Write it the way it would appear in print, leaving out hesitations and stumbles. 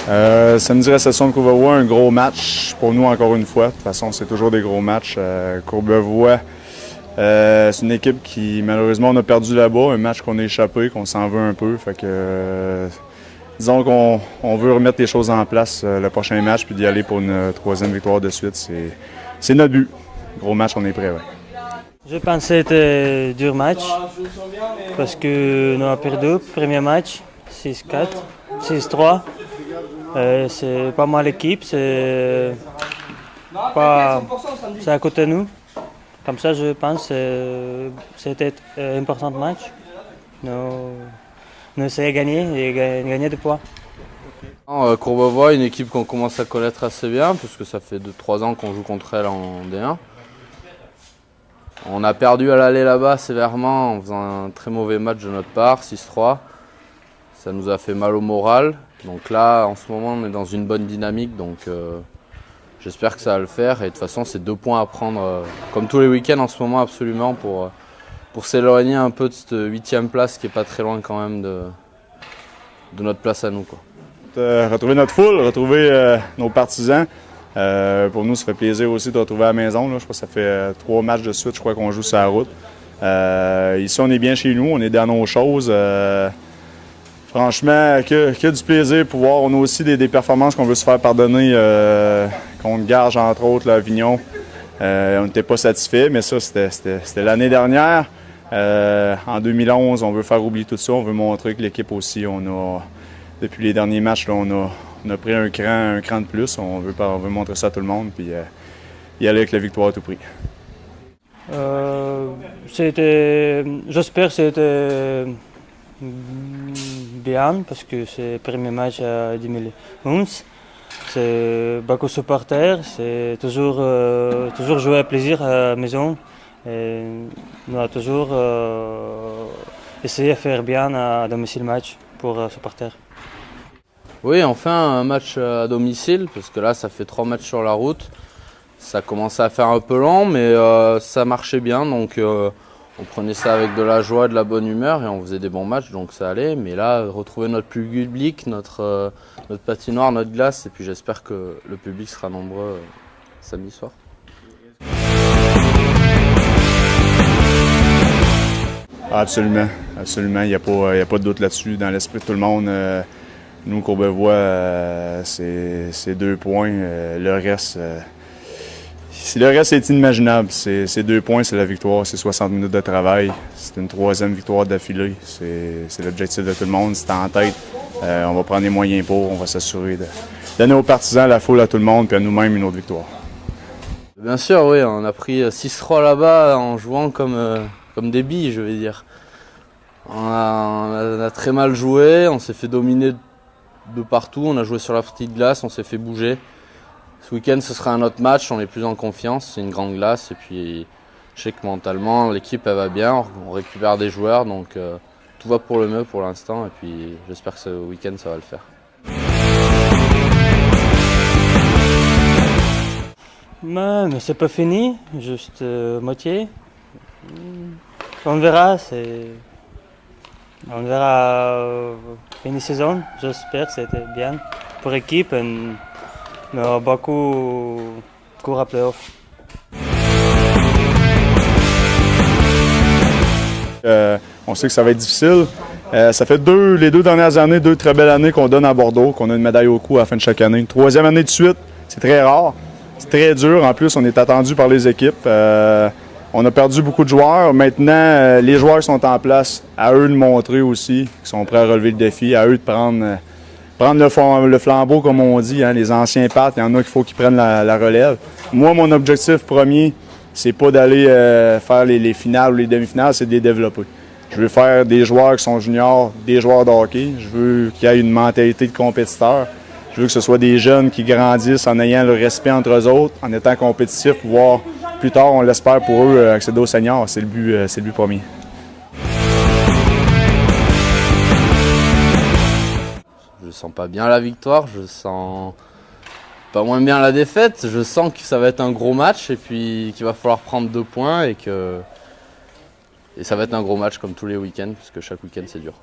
Samedi, réception de Courbevoie, un gros match pour nous encore une fois. De toute façon, c'est toujours des gros matchs. Courbevoie, c'est une équipe qui, malheureusement, on a perdu là-bas. Un match qu'on a échappé, qu'on s'en veut un peu. Fait que, disons qu'on veut remettre les choses en place le prochain match puis d'y aller pour une troisième victoire de suite. C'est notre but. Gros match, on est prêt. Ouais. Je pense que c'était un dur match parce que nous avons perdu le premier match, 6-4, 6-3. C'est pas mal l'équipe, c'est à côté de nous. Comme ça, je pense que c'était un important match. Nous essayons de gagner et gagner des points. Courbevoie, une équipe qu'on commence à connaître assez bien, puisque ça fait 2-3 ans qu'on joue contre elle en D1. On a perdu à l'aller là-bas sévèrement en faisant un très mauvais match de notre part, 6-3. Ça nous a fait mal au moral. Donc là, en ce moment, on est dans une bonne dynamique, donc j'espère que ça va le faire. Et de toute façon, c'est 2 points à prendre, comme tous les week-ends en ce moment, absolument, pour s'éloigner un peu de cette 8e place qui n'est pas très loin quand même de notre place à nous, quoi. Retrouver notre foule, retrouver nos partisans. Pour nous, ça fait plaisir aussi de retrouver à la maison. Là. Je crois que ça fait 3 matchs de suite, je crois qu'on joue sur la route. Ici, on est bien chez nous, on est dans nos choses. Franchement, que du plaisir pour voir. On a aussi des performances qu'on veut se faire pardonner contre Garges, entre autres, là, Avignon. On n'était pas satisfait, mais ça, c'était l'année dernière. En 2011, on veut faire oublier tout ça. On veut montrer que l'équipe aussi, depuis les derniers matchs, là, on a pris un cran de plus. On veut montrer ça à tout le monde puis y aller avec la victoire à tout prix. J'espère que c'était bien parce que c'est le premier match à 2011. C'est beaucoup de supporters, c'est toujours jouer à plaisir à la maison. Et on a toujours essayé de faire bien à domicile match pour les supporters. Oui, enfin un match à domicile, parce que là ça fait 3 matchs sur la route. Ça commençait à faire un peu long, mais ça marchait bien, donc on prenait ça avec de la joie, de la bonne humeur et on faisait des bons matchs, donc ça allait. Mais là, retrouver notre public, notre patinoire, notre glace, et puis j'espère que le public sera nombreux samedi soir. Absolument, absolument. Il n'y a pas de doute là-dessus. Dans l'esprit de tout le monde, nous, Courbevoie, c'est 2 points. Le reste est inimaginable. C'est 2 points, c'est la victoire, c'est 60 minutes de travail. C'est une 3e victoire d'affilée. C'est l'objectif de tout le monde. C'est en tête. On va prendre les moyens pour. On va s'assurer de donner aux partisans, à la foule, à tout le monde, puis à nous-mêmes une autre victoire. Bien sûr, oui. On a pris 6-3 là-bas en jouant comme des billes, je vais dire. On a très mal joué. On s'est fait dominer de partout. On a joué sur la petite glace. On s'est fait bouger. Ce week-end, ce sera un autre match, on est plus en confiance, c'est une grande glace et puis je sais que mentalement, l'équipe elle va bien, on récupère des joueurs, donc tout va pour le mieux pour l'instant et puis j'espère que ce week-end ça va le faire. Mais c'est pas fini, juste moitié. On verra, fin de saison, j'espère que c'était bien pour l'équipe. On a beaucoup de cours à playoff. On sait que ça va être difficile. Ça fait les 2 dernières années, 2 très belles années qu'on donne à Bordeaux, qu'on a une médaille au cou à la fin de chaque année. Une 3e année de suite, c'est très rare. C'est très dur. En plus, on est attendu par les équipes. On a perdu beaucoup de joueurs. Maintenant, les joueurs qui sont en place, à eux de montrer aussi qu'ils sont prêts à relever le défi, à eux de prendre le flambeau, comme on dit, hein, les anciens pattes, il y en a qu'il faut qu'ils prennent la relève. Moi, mon objectif premier, c'est pas d'aller faire les finales ou les demi-finales, c'est de les développer. Je veux faire des joueurs qui sont juniors, des joueurs de hockey. Je veux qu'il y ait une mentalité de compétiteur. Je veux que ce soit des jeunes qui grandissent en ayant le respect entre eux autres, en étant compétitifs, pour voir plus tard, on l'espère pour eux, accéder aux seniors. C'est le but premier. Je sens pas bien la victoire, je sens pas moins bien la défaite. Je sens que ça va être un gros match et puis qu'il va falloir prendre 2 points et ça va être un gros match comme tous les week-ends, parce que chaque week-end c'est dur.